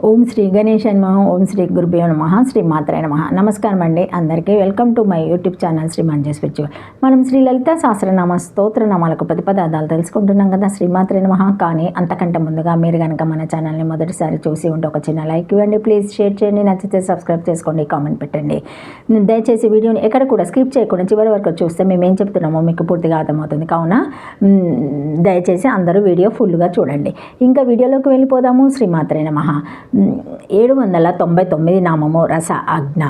ఓం శ్రీ గణేశాయ నమః. ఓం శ్రీ గురుభ్యో నమః. శ్రీ మాత్రే నమః. నమస్కారం అండి అందరికీ. Welcome to my YouTube channel Shri Manju spiritual. మనం శ్రీ లలిత సహస్రనామ స్తోత్ర నామాలకు ప్రతిపదార్థాలు తెలుసుకుంటున్నాం కదా. శ్రీ మాత్రే నమః. కానీ అంతకంటే ముందుగా మీరు కనుక మన ఛానల్ని మొదటిసారి చూసి ఉంటే ఒక చిన్న లైక్ ఇవ్వండి ప్లీజ్. షేర్ చేయండి, నచ్చితే సబ్స్క్రైబ్ చేసుకోండి, కామెంట్ పెట్టండి. దయచేసి వీడియోని ఎక్కడ కూడా స్కిప్ చేయకుండా చివరి వరకు చూస్తే మేము ఏం చెప్తున్నామో మీకు పూర్తిగా అర్థమవుతుంది. కావున దయచేసి అందరూ వీడియో ఫుల్గా చూడండి. ఇంకా వీడియోలోకి వెళ్ళిపోదాము. శ్రీ మాత్రే నమః. 799 నామము రస అజ్ఞ,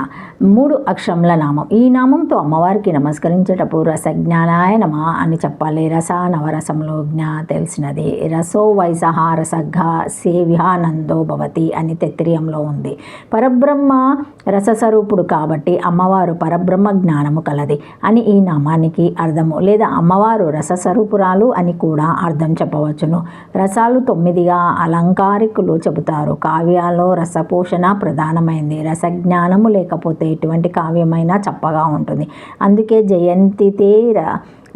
3 అక్షరముల నామం. ఈ నామంతో అమ్మవారికి నమస్కరించేటప్పుడు రసజ్ఞానాయ నమ అని చెప్పాలి. రస నవరసములు, జ్ఞ తెలిసినది. రసో వైసహ రసఘ సేవ్యానందో భవతి అని తెత్రియంలో ఉంది. పరబ్రహ్మ రసస్వరూపుడు కాబట్టి అమ్మవారు పరబ్రహ్మ జ్ఞానము కలది అని ఈ నామానికి అర్థము. లేదా అమ్మవారు రసస్వరూపురాలు అని కూడా అర్థం చెప్పవచ్చును. రసాలు 9గా అలంకారికులు చెబుతారు. కావ్యాల్లో రసపోషణ ప్రధానమైంది. రసజ్ఞానము లేకపోతే ఎటువంటి కావ్యమైనా చప్పగా ఉంటుంది. అందుకే జయంతితే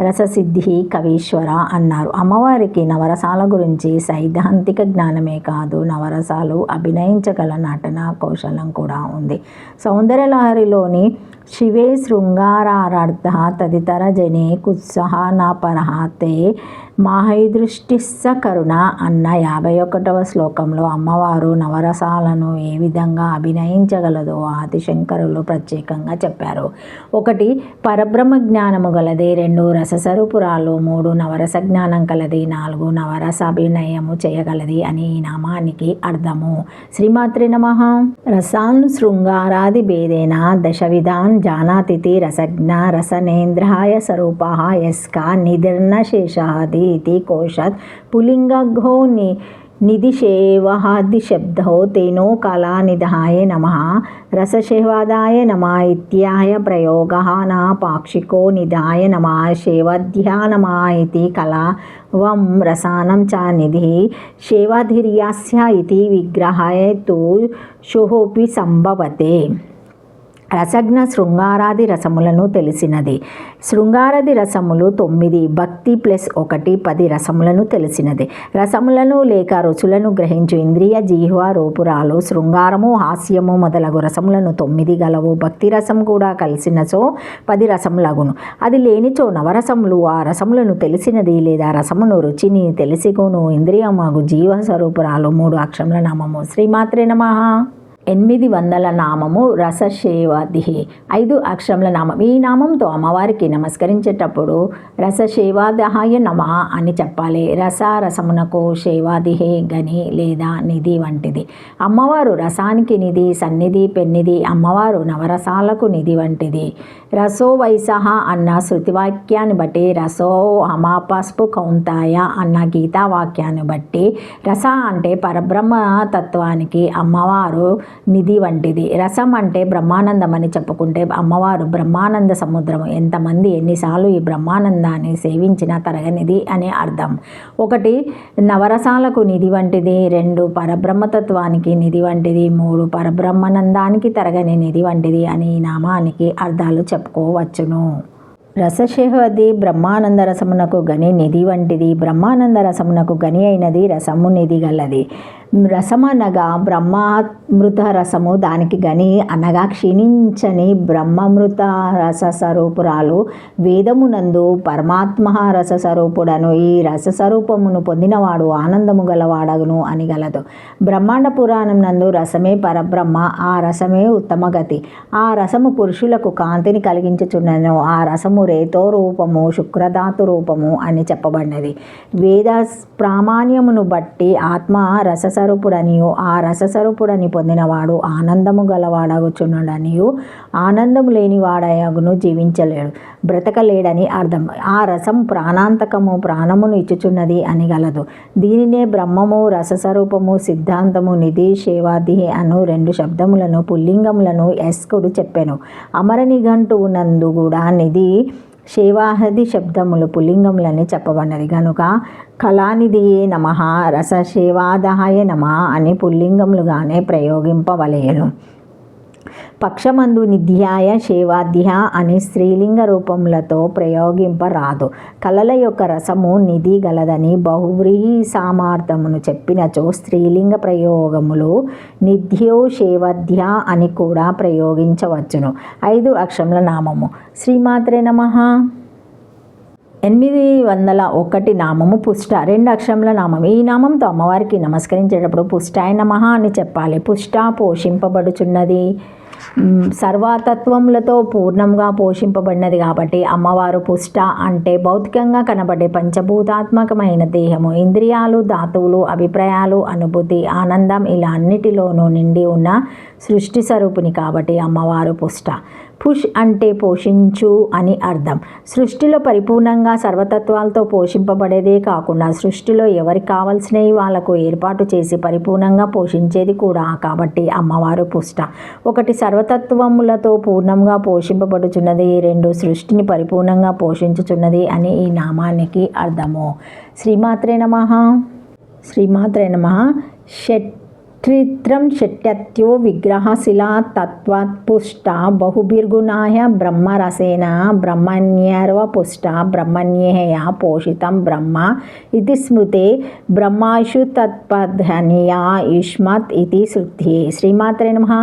రససిద్ధి కవీశ్వర అన్నారు. అమ్మవారికి నవరసాల గురించి సైద్ధాంతిక జ్ఞానమే కాదు, నవరసాలు అభినయించగల నటన కౌశలం కూడా ఉంది. సౌందర్యలహరిలోని శివే శృంగారార్థ తదితర జనే కుత్సహ నా పరహాతే మాహైదృష్టిస్స కరుణ అన్న 51వ శ్లోకంలో అమ్మవారు నవరసాలను ఏ విధంగా అభినయించగలదో ఆదిశంకరులు ప్రత్యేకంగా చెప్పారు. 1 పరబ్రహ్మ జ్ఞానము గలది, 2 రసస్వరూపురాలు, 3 నవరస జ్ఞానం కలది, 4 నవరస అభినయము చేయగలది అని ఈ నామానికి అర్థము. శ్రీమాత్రే నమః. రసాన్ శృంగారాది భేదేన దశవిధాన్ జానాతిథి రసజ్ఞ రసనేంద్రాయ స్వరూపః యస్కా నిధిర్న శేషాది इति कोशात् पुलिंगघो निधिशेवादिशब्दो तेनो कालानिधाय नमः रसशेवादाय नमः इत्याह प्रयोगः न पाक्षिको निधाय नमः शेवाध्या नमः इति कलावं रसानं च निधिः शेवाधिर्यास्य इति विग्रहाय तु शुहोऽपि सम्भवते. రసజ్ఞ శృంగారాది రసములను తెలిసినది. శృంగారాది రసములు 9, భక్తి +1 10 రసములను తెలిసినది. రసములను లేక రుచులను గ్రహించు ఇంద్రియ జీహ్వ రూపురాలు శృంగారము హాస్యము మొదలగు రసములను 9 గలవు. భక్తి రసం కూడా కలిసినచో 10 రసములగును. అది లేనిచో నవరసములు ఆ రసములను తెలిసినది లేదా రసమును రుచిని తెలిసికోను ఇంద్రియమగు జీవ స్వరూపురాలు 3 అక్షరముల నామము. శ్రీమాత్రే నమః. 800 నామము రసశేవాది, 5 అక్షరముల నామం. ఈ నామంతో అమ్మవారికి నమస్కరించేటప్పుడు రసశేవాదహాయ నమ అని చెప్పాలి. రసమునకు శేవాదిహే గని లేదా నిధి వంటిది. అమ్మవారు రసానికి నిధి, సన్నిధి, పెన్నిధి. అమ్మవారు నవరసాలకు నిధి వంటిది. రసో వైసహ అన్న శృతివాక్యాన్ని బట్టి, రసో హమాపస్పు కౌంతాయ అన్న గీతావాక్యాన్ని బట్టి రస అంటే పరబ్రహ్మ తత్వానికి అమ్మవారు నిధి వంటిది. రసం అంటే బ్రహ్మానందం అని చెప్పుకుంటే అమ్మవారు బ్రహ్మానంద సముద్రము. ఎంతమంది ఎన్నిసార్లు ఈ బ్రహ్మానందాన్ని సేవించినా తరగనిది అనే అర్థం. 1 నవరసాలకు నిధి వంటిది, 2 పరబ్రహ్మతత్వానికి నిధి వంటిది, 3 పరబ్రహ్మానందానికి తరగని నిధి వంటిది అని ఈ నామానికి అర్థాలు చెప్పుకోవచ్చును. రసశేవాది బ్రహ్మానంద రసమునకు గని నిధి వంటిది. బ్రహ్మానంద రసమునకు గని అయినది రసము నిధి గలది. రసమనగా బ్రహ్మామృత రసము, దానికి గని అనగా క్షీణించని బ్రహ్మామృత రసస్వరూపురాలు. వేదమునందు పరమాత్మ రసస్వరూపుడను, ఈ రసస్వరూపమును పొందినవాడు ఆనందము గలవాడగును అని గలదు. బ్రహ్మాండ పురాణం నందు రసమే పరబ్రహ్మ, ఆ రసమే ఉత్తమగతి. ఆ రసము పురుషులకు కాంతిని కలిగించుచున్నను. ఆ రసము రేతో రూపము, శుక్రధాతు రూపము అని చెప్పబడినది. వేద ప్రామాణ్యమును బట్టి ఆత్మ రసస్వరూపుడనియు, ఆ రసస్వరూపుడని పొందినవాడు ఆనందము గలవాడగుచున్నాడనియు, ఆనందము లేని వాడయగును జీవించలేడు, బ్రతకలేడని అర్థం. ఆ రసం ప్రాణాంతకము, ప్రాణమును ఇచ్చుచున్నది అని గలదు. దీనినే బ్రహ్మము, రసస్వరూపము, సిద్ధాంతము, నిధి, శేవాది అను 2 శబ్దములను పుల్లింగములను యస్కుడు చెప్పెను. అమర నిఘంటువు నందు కూడా నిధి శేవాహది శబ్దములు పుల్లింగములని చెప్పబడినది గనుక కళానిధియే నమః రసశేవాదహాయ నమ అని పుల్లింగములుగానే ప్రయోగింపవలెను. పక్షమందు నిధ్యాయ సేవాధ్య అని స్త్రీలింగ రూపములతో ప్రయోగింపరాదు. కళల యొక్క రసము నిధి గలదని బహువ్రీహి సామార్థమును చెప్పినచో స్త్రీలింగ ప్రయోగములు నిధ్యో సేవాధ్య అని కూడా ప్రయోగించవచ్చును. 5 అక్షరముల నామము. శ్రీమాత్రే నమః. 801 నామము పుష్ట. 2 అక్షరముల నామం. ఈ నామంతో అమ్మవారికి నమస్కరించేటప్పుడు పుష్టాయ నమః అని చెప్పాలి. పుష్ట పోషింపబడుచున్నది, సర్వతత్వములతో పూర్ణంగా పోషింపబడినది కాబట్టి అమ్మవారు పుష్ట అంటే భౌతికంగా కనబడే పంచభూతాత్మకమైన దేహము, ఇంద్రియాలు, ధాతువులు, అభిప్రాయాలు, అనుభూతి, ఆనందం ఇలా అన్నిటిలోనూ నిండి ఉన్న సృష్టి స్వరూపిణి కాబట్టి అమ్మవారు పుష్ట. పుష్ అంటే పోషించు అని అర్థం. సృష్టిలో పరిపూర్ణంగా సర్వతత్వాలతో పోషింపబడేదే కాకుండా సృష్టిలో ఎవరికి కావలసినవి వాళ్ళకు ఏర్పాటు చేసి పరిపూర్ణంగా పోషించేది కూడా కాబట్టి అమ్మవారు పుష్ట. 1 సర్వతత్వములతో పూర్ణంగా పోషింపబడుచున్నది, 2 సృష్టిని పరిపూర్ణంగా పోషించుచున్నది అని ఈ నామానికి అర్థము. శ్రీమాత్రే నమః. శ్రీమాత్రే నమః. క్షేత్రం షట్యత్యో విగ్రహశిలా తత్వత్పుష్ట బహుభిర్గుణాయ బ్రహ్మరసేన బ్రహ్మణ్యర్వపుష్ట బ్రహ్మణ్యేయ పోషితం బ్రహ్మ ఇది స్మృతే బ్రహ్మాశు తత్పధనియా యుష్మత్ ఇది శృత్యే. శ్రీమాత్రే నమః.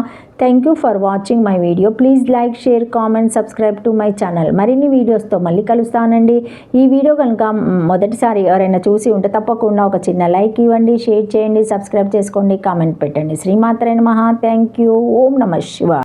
Thank you for watching my video. Please like, share, comment, subscribe to my channel. మరిన్ని వీడియోస్తో మళ్ళీ కలుస్తానండి. ఈ వీడియో కనుక మొదటిసారి ఎవరైనా చూసి ఉంటే తప్పకుండా ఒక చిన్న లైక్ ఇవ్వండి, షేర్ చేయండి, సబ్స్క్రైబ్ చేసుకోండి, కామెంట్ పెట్టండి. శ్రీమాత్రే నమః. Thank you. ఓం నమః శివాయ.